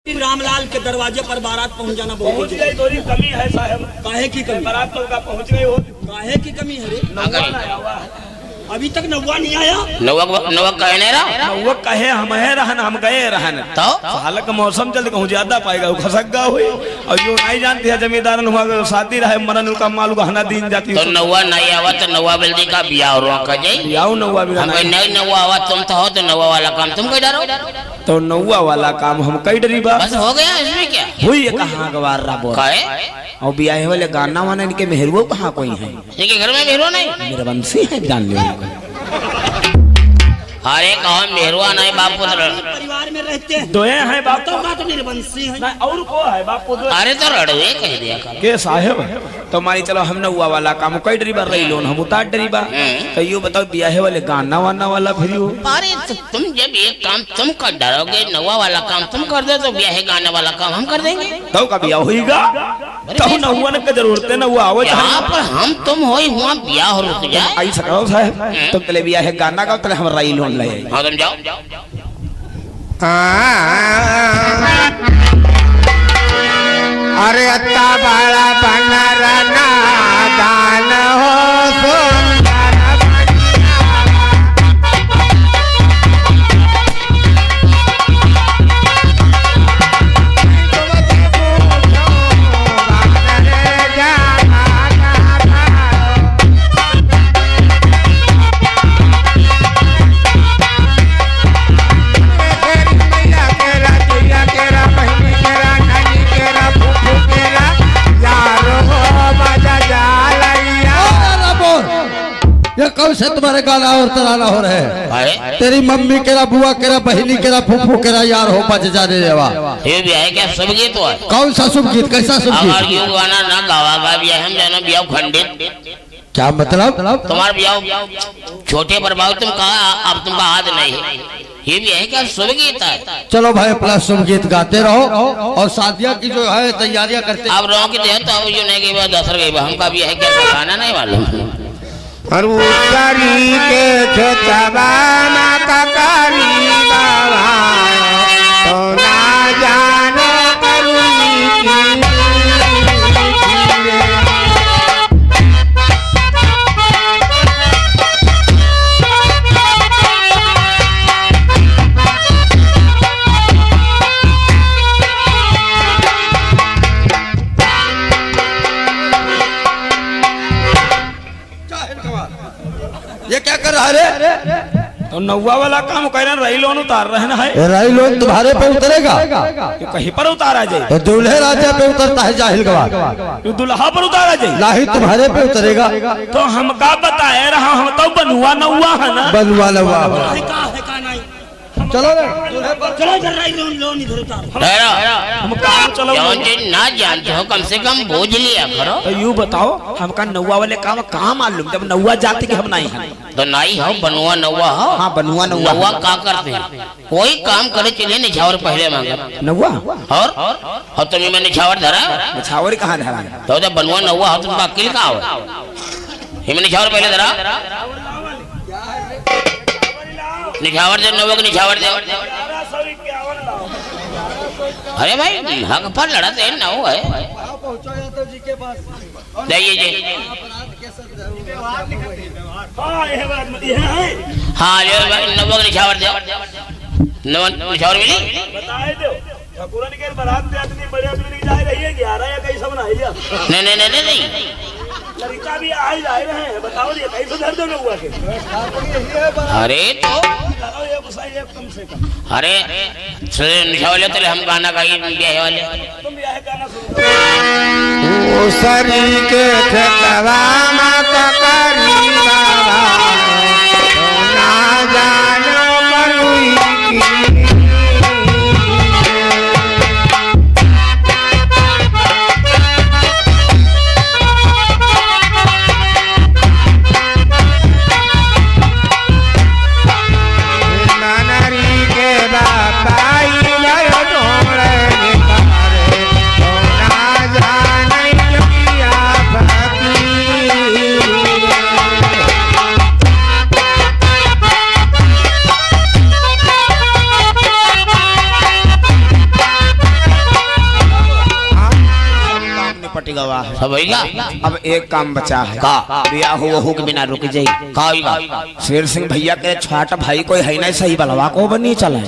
रामलाल के दरवाजे पर बारात पहुंच जाना बहुत थोड़ी कमी है साहब। काहे की कमी? बारात तो पहुंच गई हो। काहे की कमी है रे? अभी तक नौवा नहीं आया। नौवा कहे नहीं रहा। नौवा कहे हम है रहन, हम गए रहन। तो साल का मौसम जल्द कहूँ ज्यादा पाएगा खसक हुई और जो नहीं जानती है जमींदार हुआ शादी रहे मरन का माल गहना दिन जाती तो नौवा नहीं आवा तो नौवा बेल्दी का बियाह हो रहा जाए। आओ नौवा भी नहीं नौवा आवा तुम तो हो तो नौवा वाला काम तुम कह डरो। तो नौवा वाला काम हम कई डरी बा बस हो गया इसमें क्या हुई है कहाँ गवार रहा बोल और ब्याह वाले गाना वाना इनके मेहरुआ कहाँ कोई है? इनके घर में मेहरुआ नहीं मेरे वंशी है जान लियो। अरे कहो मेहरुआ नहीं बाप पुत्र परिवार में रहते हैं दो हैं बाप तो बात मेरे वंशी है और को है बाप पुत्र। अरे तो रड़वे कह दिया के साहेब तो मारी चलो हम नौवा वाला काम कई डरी बार रही लोन हम उतार डरी बा तो यो बताओ ब्याह वाले गाना वाना वाला फिर हो। अरे तो तुम जब एक काम तुम कर डरोगे नौवा वाला काम तुम कर दो तो ब्याह गाने वाला काम हम कर देंगे। तो का ब्याह होगा तो नौवा ने जरूरत है ना वो आओ यहाँ पर हम तुम हो हुआ ब्याह हो रुक जाए आई सको साहब तुम तले ब्याह गाना का तले हम रही लोन ले। हाँ तुम जाओ अरे अत्ता बाला बनरना दान हो सुंदर ये कब से तुम्हारे गाना और तराना हो रहे हैं? तेरी मम्मी केरा बुआ केरा बहनी केरा फूफू केरा यार हो बच जाने देवा। ये भी है क्या शुभ गीत है? कौन सा शुभ गीत कैसा शुभ अगर गीत? ये गाना ना गावा भी हम जाना ब्याह खंडित क्या मतलब? तुम्हारा ब्याह छोटे प्रभाव तुम कहा अब तुमका हाथ नहीं है। ये भी है क्या शुभ गीत है? चलो भाई अपना शुभ गीत गाते रहो और शादियां की जो है तैयारियां करते। अब रहो की तो अब ये नहीं गई दसर गई हमका भी है क्या गाना नहीं मालूम। और उतरी के छतवा माता करी बाबा तो ना जाने करुणी ये क्या कर रहा है? तो नौवा वाला काम कह रहे रही लोन उतार रहे हैं। रही लोग तुम्हारे पे उतरेगा? तो कहीं पर उतारा जाए तो दूल्हे राजा पे उतरता है जाहिल गवार। तो दुल्हा पर उतारा जाए लाही तुम्हारे पे उतरेगा। तो हमका बताए रहा हम तो बनवा नौवा है ना बनवा लवा है का नहीं। चलो चलो इधर रही लोन इधर उतार। हम काम चलो ना जानते हो कम से कम बोझ लिया करो। तो यूँ बताओ हमका नौवा वाले काम कहाँ मालूम जब नौवा जाति के हम नहीं हैं। तो नहीं हो बनवा नौवा हो। हाँ बनवा नौवा नौवा का करते हैं कोई काम करे चलिए निछावर पहले मांगे नौवा और तुम्हें मैं निछावर धरा छावर कहाँ धरा तो जब बनवा नौवा हो तुमका अकेले का हो हिम निछावर पहले धरा निछावर दे नौवा को निछावर दे। अरे भाई हक पर लड़ाते हैं ना वो है देखिए हाँ नौवा को निछावर दे निछावर मिली बताए दो ठाकुरन के बारात में आदमी बड़े आदमी जा रही है 11 या कई सब बनाई लिया नहीं लड़का भी आ ही जाए रहे हैं। बताओ ये कैसे धर दो हुआ के अरे तो ये गुस्सा कम से कम अरे निछावर तो हम गाना गाइए ब्याह वाले तुम ब्याह गाना सुनो। उसरी के छतवा माता करी बाबा तो ना जाने करुणी फटी गवा है। सब होगा। अब एक काम बचा है, का ब्याह हो के बिना रुक जाई। का होगा? शेर सिंह भैया के छोटा भाई कोई है नहीं, सही बलवा को बनी चला।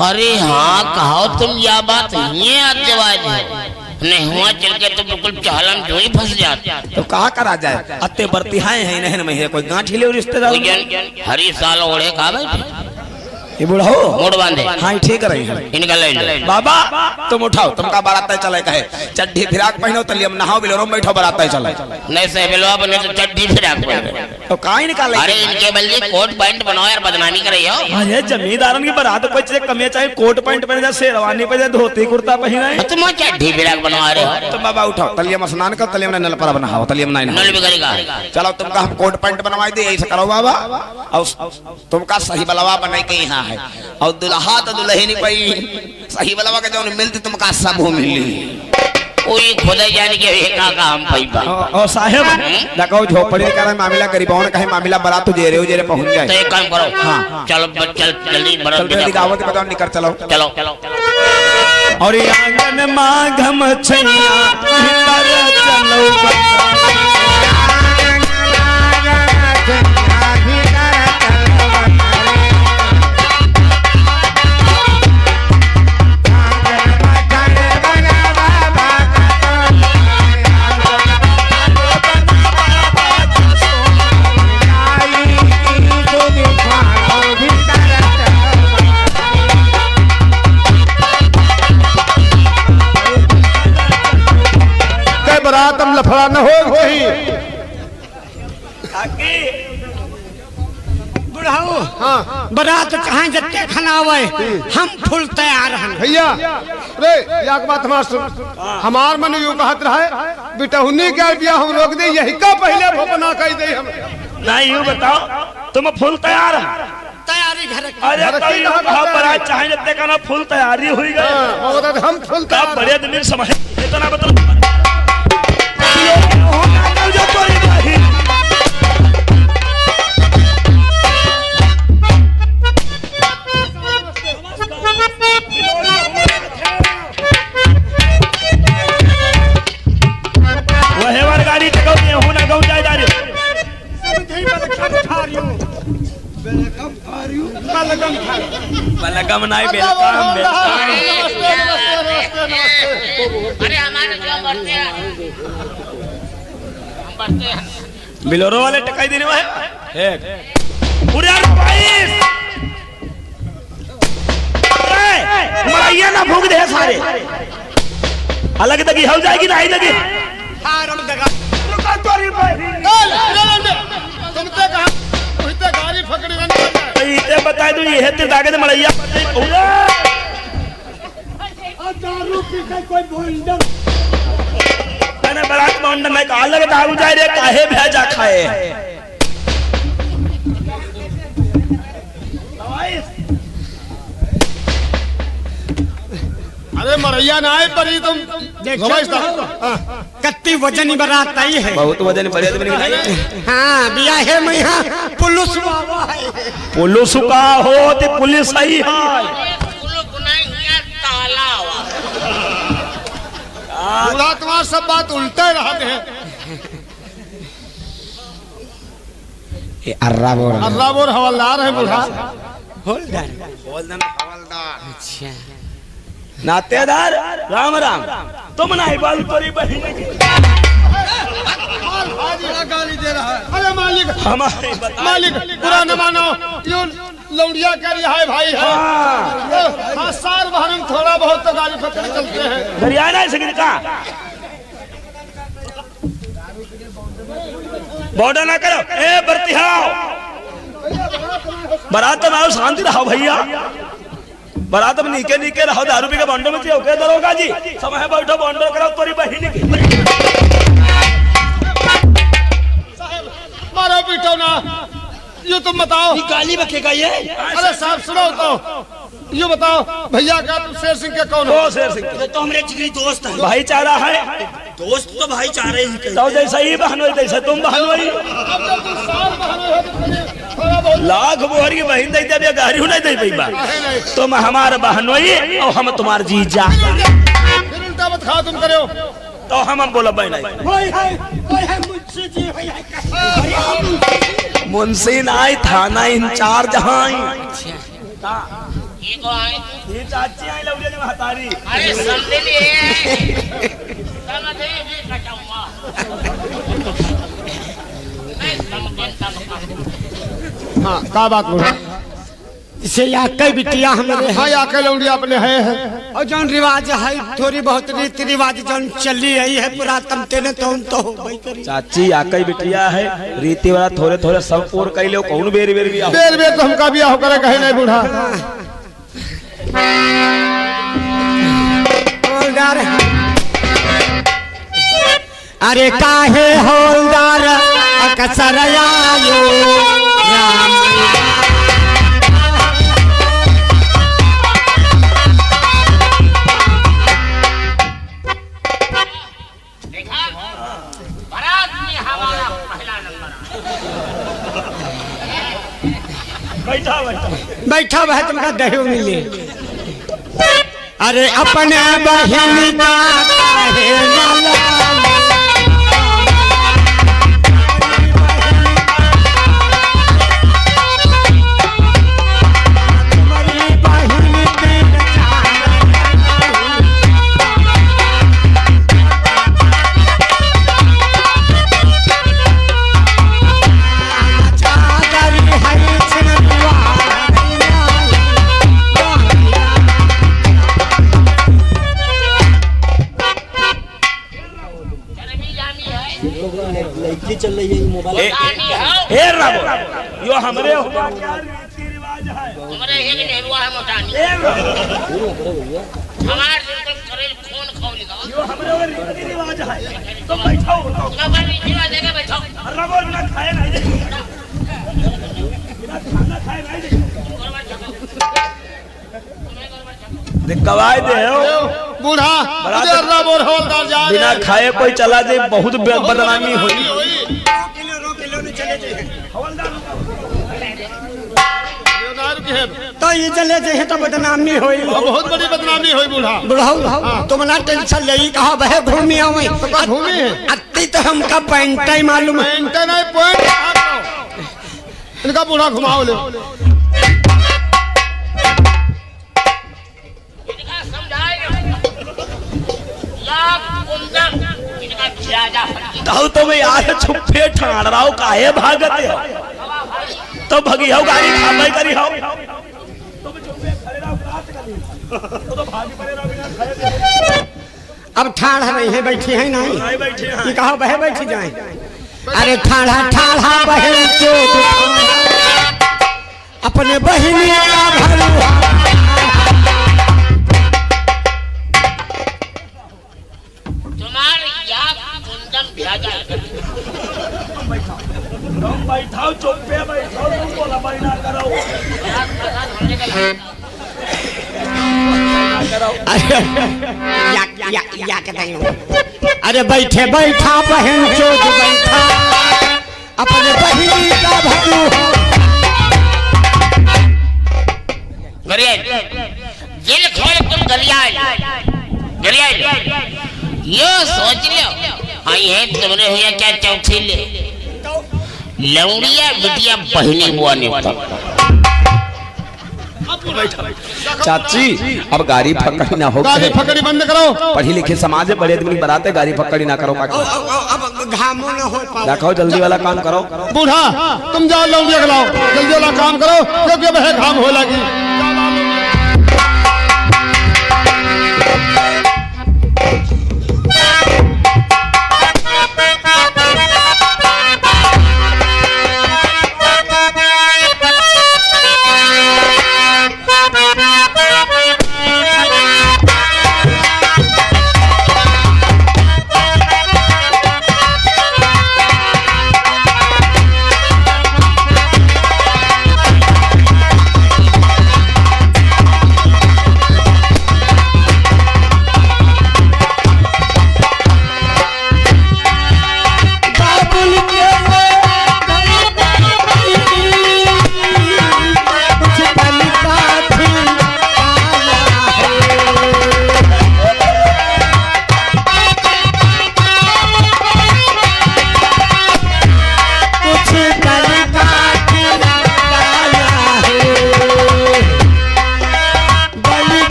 अरे हाँ कहो तुम, यह बात ये आजवाज है, नहीं हुआ चल के तो बिल्कुल चालन जो ही फंस जाते। तो कहा करा जाए, अत्ते बरती है नहीं में है कोई गांठ हिले रिश्तेदार हरी साल ओढ़े का भाई ये बूढ़ा हो मोड़ बांधे। हाँ ठीक रही है इनका ले लो। बाबा तुम उठाओ, तुमका बारात चले कहे चड्ढी फिराक पहनो तलिए नहाओ बिलोरो में बैठो बारात चले। नहीं से बिलवा बने तो चड्ढी फिराक पहनो तो काहे निकाले? अरे इनके बल्ले कोट पैंट बनाओ यार, बदनामी कर रही हो। अरे जमींदारन की बारात कोई चीज कमी चाहे कोट पैंट पहने जाए, शेरवानी पहने धोती कुर्ता पहने, तुम चड्ढी फिराक बनवा रहे हो। तो बाबा उठाओ तलिए में स्नान कर, तलिए में नल पर बनाओ, तलिए में नहीं नल भी करेगा। चलो तुमका हम कोट पैंट बनवाई दे, ऐसा करो बाबा। और तुमका सही बलवा बनाई के यहाँ है, और दुल्हा तो दुल्हनी पई सही बलवा के जो मिलती तुमका सब मिली। कोई खुदा जाने के का हम पैबा। और साहब देखो झोपड़ी का मामला गरीबों कहे मामला बारात तो जेरे जेरे पहुंच जाए। तो एक काम करो, हाँ चलो चल जल्दी बारात जल्दी दावत बताओ, निकल चलो चलो चलो। और ये आंगन मां घम छैया भीतर चलो। बारात हम लफड़ा न हो गई। बुढ़ाओ हाँ बारात कहाँ जत्ते खाना आवे, हम फुल तैयार हैं भैया। रे एक बात हमार मन यूं कहत रहे बिटहुनी के बिया हम रोक दे, यही का पहले भोपना कह दे हम। नहीं यूं बताओ तुम फुल तैयार है? तैयारी घर की। अरे तो यूं कहा बारात चाहे जत्ते का ना फुल तैयारी हुई गई। हम फुल का बड़े दिन समझ इतना बता बलगम नहीं बेलकम अरे हमारे जो बढ़ते हैं हम बढ़ते हैं। बिलोरो वाले टकाई देने वाले पूरे 22 मराइया ना भूख दे सारे अलग दगी हो जाएगी ना, आई दगी हारम दगा रुका तोरी भाई तुमसे कहा उठते गाड़ी पकड़ी बन ये बता दूं ये ते दागे मराइया दारू पी के कोई बोल दो। मैंने बारात में अंदर में कहा लगे दारू जाए रे काहे भेजा खाए। अरे मरैया ना आए पर तुम कत्ती वजनी बारात आई है। बहुत वजन बढ़िया तो नहीं। हाँ बिया है मैं यहाँ पुलिस बाबा है। पुलिस का हो तो पुलिस सही है। पूरा तुम्हारा सब बात उल्टे रहते हैं। ये अर्रा बोर हवलदार है बूढ़ा। अच्छा नातेदार राम राम तुम नहीं बाल तोरी बहन की गाली दे रहा है। अरे मालिक हमारे मालिक बुरा न मानो, यूं लौड़िया कर रहा है भाई है। हाँ साल भर हम थोड़ा बहुत तो गाली पकड़ चलते हैं। दरिया ना सके का बॉर्डर ना करो ए बरती हाओ बारात में आओ शांति रहो भैया। बारात में नीके नीके रहो, दारू पी के बॉन्डो में ओके दरोगा जी समय बैठो बॉन्डो कराओ तोरी बहन की। मारो पीटो ना, ये तुम बताओ गाली बकेगा ये। अरे साहब सुनो तो ये बताओ भैया का तुम शेर सिंह के कौन हो? शेर सिंह ये तो हमारे जिगरी दोस्त है। भाईचारा है, दोस्त तो भाईचारे ही कहते तो जैसा ही बहन हुई तैसे तुम बहन हुई। अब जब तुम साल बहन हो तो थोड़ा बहुत लाख बोहर की बहन दे दे गाड़ी नहीं दे पाई बा। तुम हमारा बहन हुई और हम तुम्हार जीजा। फिर उल्टा मत खाओ तुम करो। तो हम बोला भाई नहीं मुंशी नाई थाना इंचार्ज हाई ये को आए ये चाची आई लौड़िया जब हतारी अरे समझे लिए समझ ये कटाऊंगा नहीं समझे तब हाँ का बात बोल इसे या कई बिटिया हमारे हाँ या के लौंडिया अपने है और जौन रिवाज है थोड़ी बहुत रीति रिवाज जौन चली आई है पुरातन तेने तो हम तो हो भाई करी चाची आकई बिटिया है रीति वाला थोड़े थोड़े सब पूर कई लो कौन बेर बेर भी बेर बेर तो हमका बियाह करे कहे नहीं बूढ़ा हौलदार अरे काहे हौलदार अकसरया यो राम देखा बारात में हमारा पहला नंबर बैठा बैठा बैठा भाई तुमका दहेज मिले अरे अपने बहन का काहे लाला चल रही है मोबाइल ए राबो यो हमरे हुआ क्या रीति रिवाज है हमारे एक नहीं हुआ है मोटानी हमारे दिन करे खून खौली का यो हमरे रीति रिवाज है तो बैठो बाबा रीति रिवाज देके बैठो राबो ना खाए नहीं दे बिना खाना खाए नहीं दे कवाय दे हो बूढ़ा बोल हवलदार जा बिना खाए कोई चला जाए बहुत बदनामी हुई तो ये चले जे तो बदनामी होई बहुत बड़ी बदनामी हुई बूढ़ा बुढ़ाऊ तुम ना टेंशन ले कहा बहे घूमी आवे घूमी है अति तो हमका पैंट ही मालूम है नहीं पॉइंट इनका बूढ़ा घुमाओ ले इनका समझाएगा या कुंदन इनका खियाजा तो तुम्हें यार छुपे ठाण रहा हो काहे भागत हो तो भगी हो गाड़ी खाई करी हो तुम छुपे खड़े रहो बात करी तो भागी पड़े रहो बिना खाए अब ठाढ़ नहीं है बैठी है नहीं नहीं बैठे हैं ये कहा बहे बैठी जाए अरे ठाढ़ा ठाढ़ा बहन चोट अपने बहिनी का भरुआ तुम्हारे या कुंदन खियाजा तुम बैठाओ चुप पे बैठाओ तुम बोला बैठा करो अरे बैठे बैठा बहन चोट बैठा अपने बहिनी का भरुआ जेल खोल तुम गलियाई ये सोच लो आई है तुमने हुआ क्या चौथी ले लौड़िया बिटिया बहनी हुआ नहीं चाची अब गाड़ी फकड़ी ना हो गाड़ी फकड़ी बंद करो पढ़ी लिखे समाज है बड़े आदमी बराते गाड़ी फकड़ी ना करो अब घामो न हो देखो जल्दी वाला काम करो बूढ़ा तुम जाओ लौंडिया खिलाओ जल्दी वाला काम करो क्योंकि अब है घाम हो लगी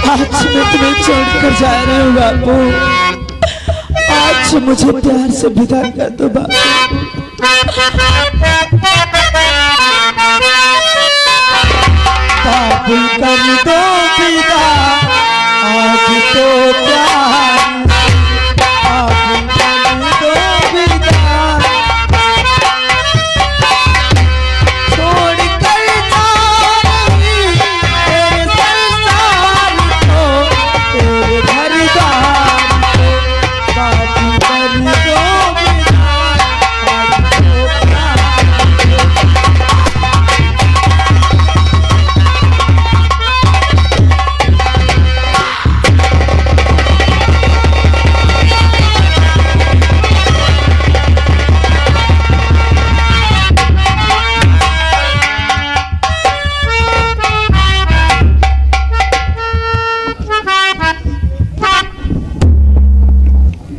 आज मैं तुम्हें छोड़कर जा रही हूँ बापू। आज मुझे प्यार से विदा कर दो बापू। बापू कर दो विदा आज तो प्यार। बापू कर दो विदा छोड़ कर जा रही तेरे संसार को, तेरे घर द्वार को। बापू कर दो विदा आज तो प्यार।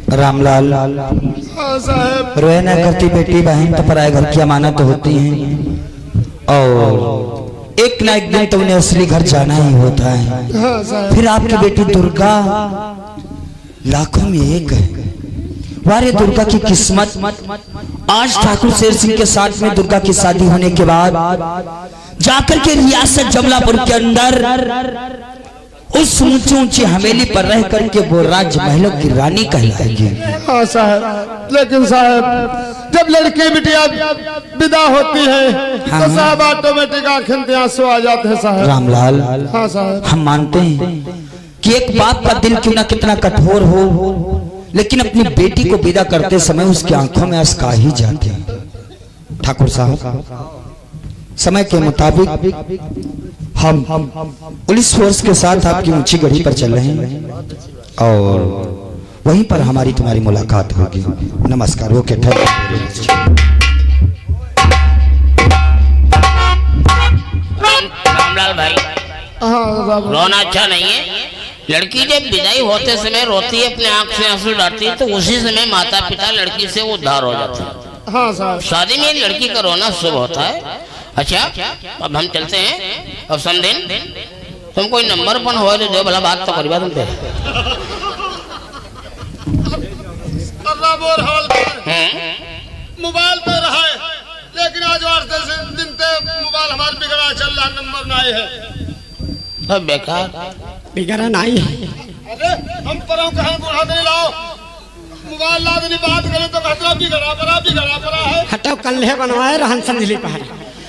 रामलाल, हाँ साहब। रोए न करती बेटी बहन तो पराए घर की अमानत होती है, और एक ना एक दिन तो उन्हें असली घर जाना ही होता है। हाँ साहब। फिर आपकी बेटी दुर्गा लाखों में एक है। वारे दुर्गा की किस्मत, आज ठाकुर शेर सिंह के साथ में दुर्गा की शादी होने के बाद जाकर के रियासत जमलापुर के अंदर उस ऊंची ऊंची हवेली पर रह करके वो राजमहलों की रानी कहलाएगी। हाँ साहब, लेकिन साहब जब लड़की बिटिया विदा होती है हाँ, तो साहब ऑटोमेटिक आंखें से आंसू आ जाते हैं साहब। रामलाल, हाँ साहब। हम मानते हैं कि एक बाप का दिल क्यों ना कितना कठोर हो, लेकिन अपनी बेटी को विदा करते समय उसकी आंखों में आंसू आ ही जाते हैं। ठाकुर साहब, समय के मुताबिक हम पुलिस फोर्स के साथ आपकी ऊंची गढ़ी पर चल रहे हैं और वहीं पर हमारी तुम्हारी मुलाकात होगी। नमस्कार। ओके, रामलाल भाई, हाँ रोना अच्छा नहीं है। लड़की जब विदाई होते समय रोती है, अपने आंख से आंसू डालती है, तो उसी समय माता पिता लड़की से उद्धार हो जाते हैं। हाँ साहब। शादी में लड़की का रोना शुभ होता है। अच्छा, अब हम चलते हैं। अब समझें तुम कोई नंबर पन हो तो दो, भला बात तो करीबा तुम पे। मोबाइल पे रहा है, लेकिन आज 8-10 दिन से मोबाइल हमारा बिगड़ा चल रहा, नंबर नहीं है। अब बेकार बिगड़ा नहीं है। अरे हम पर कहाँ बुढ़ा दे लाओ, मोबाइल ला देनी बात करें तो कहते बिगड़ा पड़ा है। हटाओ, कल्हे बनवाए रहन संजली पहाड़।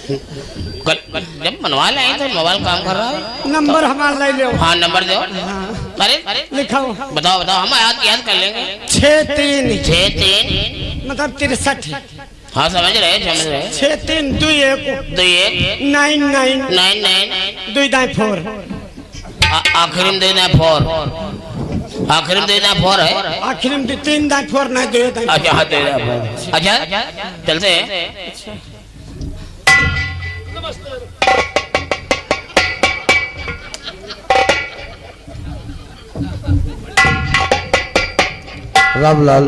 जब बनवा लाए तो मोबाइल काम कर रहा है। नंबर हमारा ले लो। हाँ, नंबर दो। अरे लिखाओ। बताओ हम याद कर लेंगे। 63 मतलब 63। हाँ, समझ रहे 6321 99 294। आखिरी में 294। आखिरी में 294 है। आखिर में 3-4 नहीं 2। अच्छा हाँ, 294। अच्छा चलते हैं। रामलाल,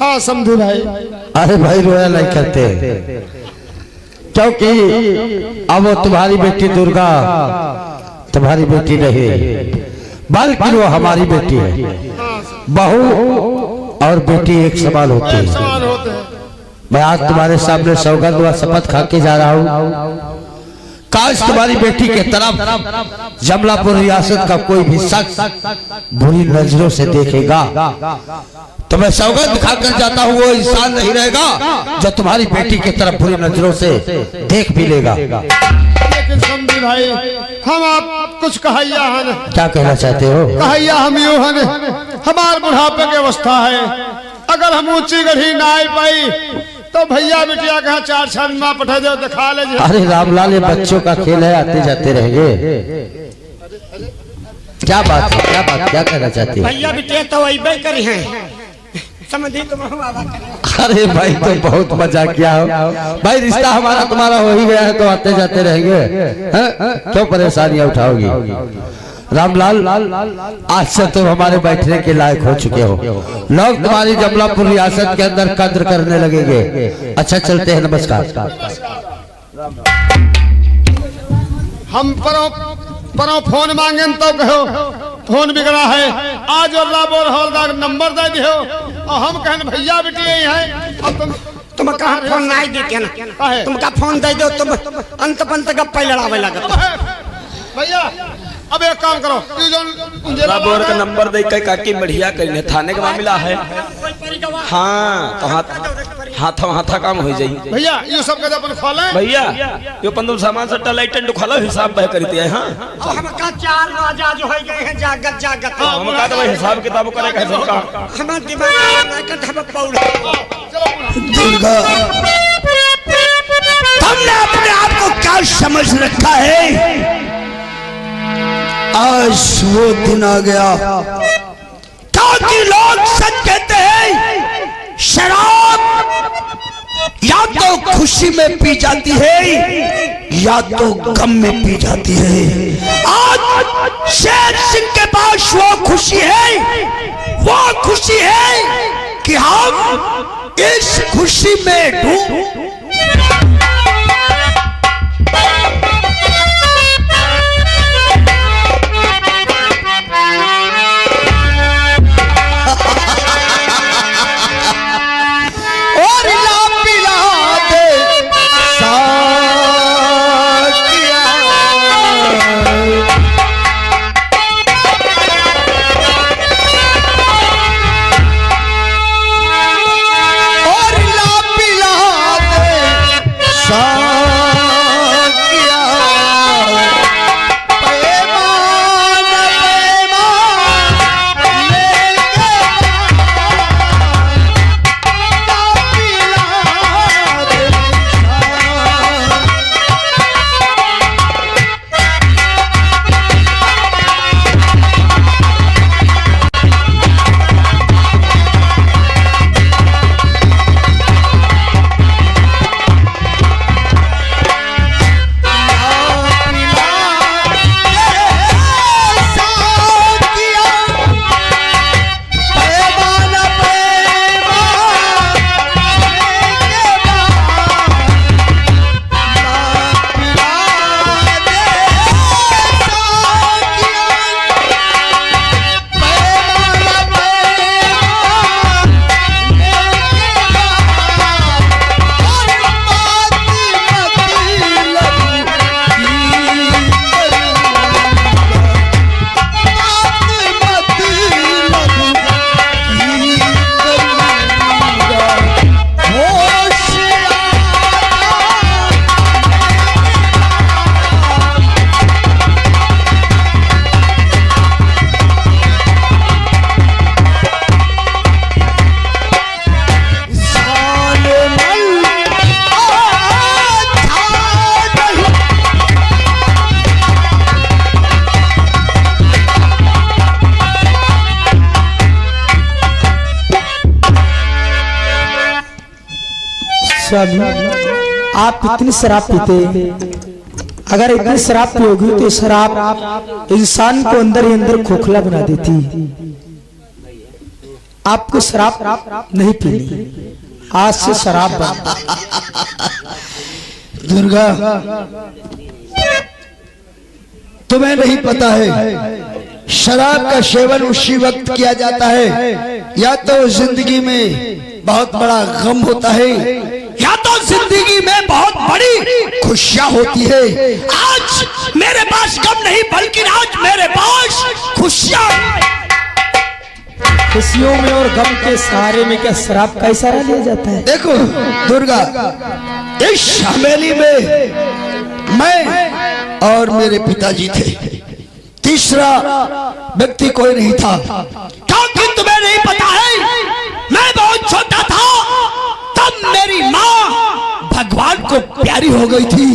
हाँ समझू भाई। अरे भाई रोया नहीं करते, क्योंकि अब वो तुम्हारी बेटी दुर्गा तुम्हारी बेटी नहीं, बल्कि वो हमारी बेटी है। बहू और बेटी एक समान होती है। मैं आज तुम्हारे सामने सौगंध व शपथ खा के जा रहा हूँ, काश तुम्हारी बेटी के तरफ जमलापुर रियासत का कोई भी शख्स बुरी नजरों से देखेगा तो मैं सौगंध खाकर जाता हूँ, वो इंसान नहीं रहेगा जो तुम्हारी बेटी की तरफ बुरी नजरों से देख भी लेगा। लेकिन समझी भाई, हम आप कुछ कहैया है। क्या कहना चाहते हो? कहैया हम यूं है, हमारे बुढ़ापे की अवस्था है। अगर हम ऊंची गढ़ी ना आई पाई तो भैया बिटिया कहा 4 माँ पठा दो, दिखा ले। अरे रामलाल, ये बच्चों का खेल है, आते जाते रहेंगे। क्या बात है, क्या कहना चाहते हो? भैया बिटिया तो वही करी हैं, समझी तुम। अरे भाई तो बहुत मजा किया हो भाई, रिश्ता हमारा तुम्हारा हो ही गया है तो आते जाते रहेंगे। क्यों परेशानियां उठाओगी? रामलाल, आज से तुम हमारे बैठने के लायक हो चुके हो। लोग तुम्हारी जमलापुर रियासत के अंदर कद्र करने लगेंगे। अच्छा चलते हैं, नमस्कार। हम परो फोन मांगे तो कहो फोन बिगड़ा है। आज अल्लाह बोल हौलदार नंबर दे दियो और हम कहन भैया बेटी यही है। अब तुम कहा फोन नहीं देते ना, तुम का फोन दे दो, तुम अंत पंत गप्पा लड़ावे लगत भैया। अब एक काम करो, बोर का नंबर दे के काकी बढ़िया करिए, थाने का मामला है। हाँ तो हाथा काम हो जाई भैया। ये सब के अपन खोले भैया, यो पंदु सामान सट्टा लाइट खोला हिसाब बह करती है। हाँ हम का 4 राजा जो है गए हैं जागत जागत। हम का तो हिसाब किताब करे का सरकार हमारा दिमाग ना कर हम पौड़। दुर्गा, तुमने अपने आप को क्या समझ रखा है? आज वो दिन आ गया क्योंकि लोग सच कहते हैं शराब या तो खुशी में पी जाती है या तो गम में पी जाती है। आज शेर सिंह के पास वो खुशी है कि हम इस खुशी में डूब स्वामी, आप इतनी शराब पीते, अगर इतनी शराब पियोगी तो शराब इंसान को अंदर ही अंदर खोखला बना देती। आपको शराब नहीं पीनी, आज से शराब बंद। दुर्गा, तुम्हें नहीं पता है शराब का सेवन उसी वक्त किया जाता है या तो जिंदगी में बहुत बड़ा गम होता है या तो जिंदगी में बहुत बड़ी खुशियां होती है। आज मेरे पास गम नहीं बल्कि आज मेरे पास खुशियां। खुशियों में और गम के सहारे में क्या शराब का इशारा लिया जाता है? देखो दुर्गा, इस हवेली में मैं और मेरे पिताजी थे, तीसरा व्यक्ति कोई नहीं था। क्योंकि तुम्हें नहीं पता है, मैं बहुत छोटा था तब मेरी माँ भगवान को प्यारी हो गई थी।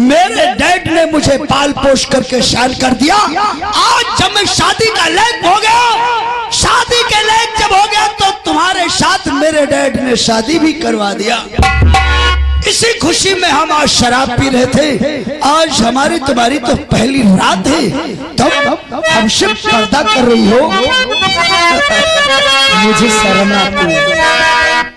मेरे डैड ने मुझे पाल पोष करके शान कर दिया। आज जब मैं शादी का लायक हो गया, शादी के लायक जब हो गया तो तुम्हारे साथ मेरे डैड ने शादी भी करवा दिया। इसी खुशी में हम आज शराब पी रहे थे। आज हमारी तुम्हारी तो पहली रात है, तब हमसे पर्दा कर रही हो। मुझे शर्म आती है।